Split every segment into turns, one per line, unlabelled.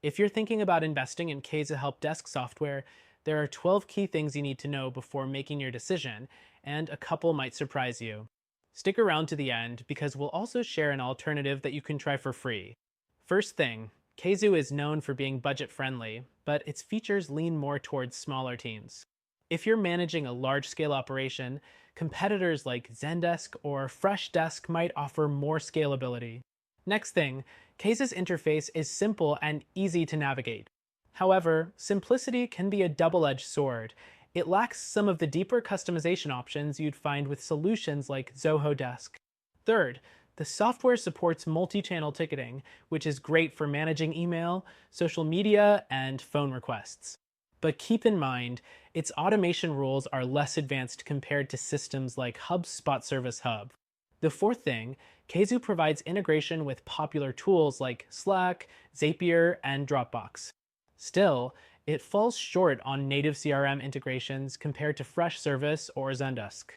If you're thinking about investing in Cayzu Help Desk software, there are 12 key things you need to know before making your decision, and a couple might surprise you. Stick around to the end because we'll also share an alternative that you can try for free. First thing, Cayzu is known for being budget friendly, but its features lean more towards smaller teams. If you're managing a large scale operation, competitors like Zendesk or Freshdesk might offer more scalability. Next thing, Cayzu's interface is simple and easy to navigate. However, simplicity can be a double-edged sword. It lacks some of the deeper customization options you'd find with solutions like Zoho Desk. Third, the software supports multi-channel ticketing, which is great for managing email, social media, and phone requests. But keep in mind, its automation rules are less advanced compared to systems like HubSpot Service Hub. The fourth thing, Cayzu provides integration with popular tools like Slack, Zapier, and Dropbox. Still, it falls short on native CRM integrations compared to Freshservice or Zendesk.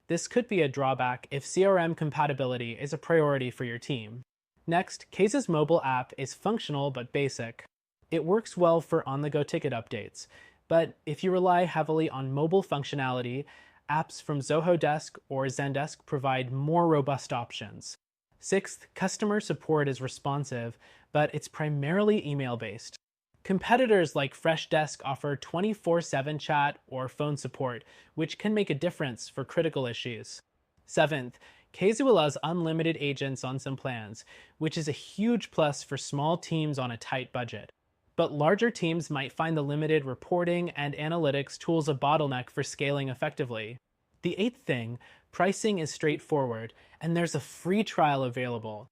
This could be a drawback if CRM compatibility is a priority for your team. Next, Cayzu's mobile app is functional but basic. It works well for on-the-go ticket updates, but if you rely heavily on mobile functionality, apps from Zoho Desk or Zendesk provide more robust options. Sixth, customer support is responsive, but it's primarily email-based. Competitors like Freshdesk offer 24/7 chat or phone support, which can make a difference for critical issues. Seventh, Cayzu allows unlimited agents on some plans, which is a huge plus for small teams on a tight budget. But larger teams might find the limited reporting and analytics tools a bottleneck for scaling effectively. The eighth thing, pricing is straightforward, and there's a free trial available.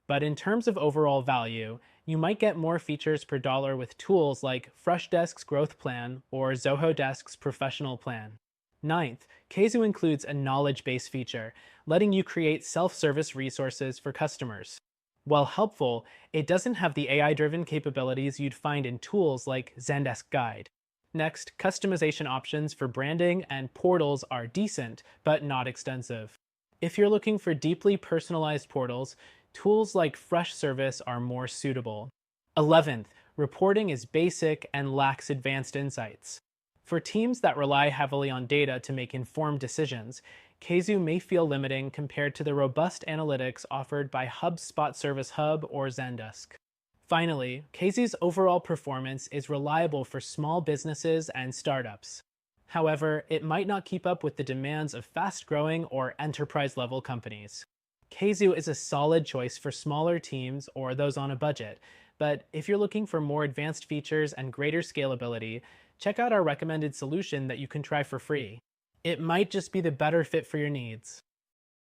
But in terms of overall value, you might get more features per dollar with tools like Freshdesk's Growth Plan or Zoho Desk's Professional Plan. Ninth, Cayzu includes a knowledge base feature, letting you create self-service resources for customers. While helpful, it doesn't have the AI-driven capabilities you'd find in tools like Zendesk Guide. Next, customization options for branding and portals are decent, but not extensive. If you're looking for deeply personalized portals, tools like Freshservice are more suitable. 11th, reporting is basic and lacks advanced insights. For teams that rely heavily on data to make informed decisions, Cayzu may feel limiting compared to the robust analytics offered by HubSpot Service Hub or Zendesk. Finally, Cayzu's overall performance is reliable for small businesses and startups. However, it might not keep up with the demands of fast-growing or enterprise-level companies. Cayzu is a solid choice for smaller teams or those on a budget, but if you're looking for more advanced features and greater scalability, check out our recommended solution that you can try for free. It might just be the better fit for your needs.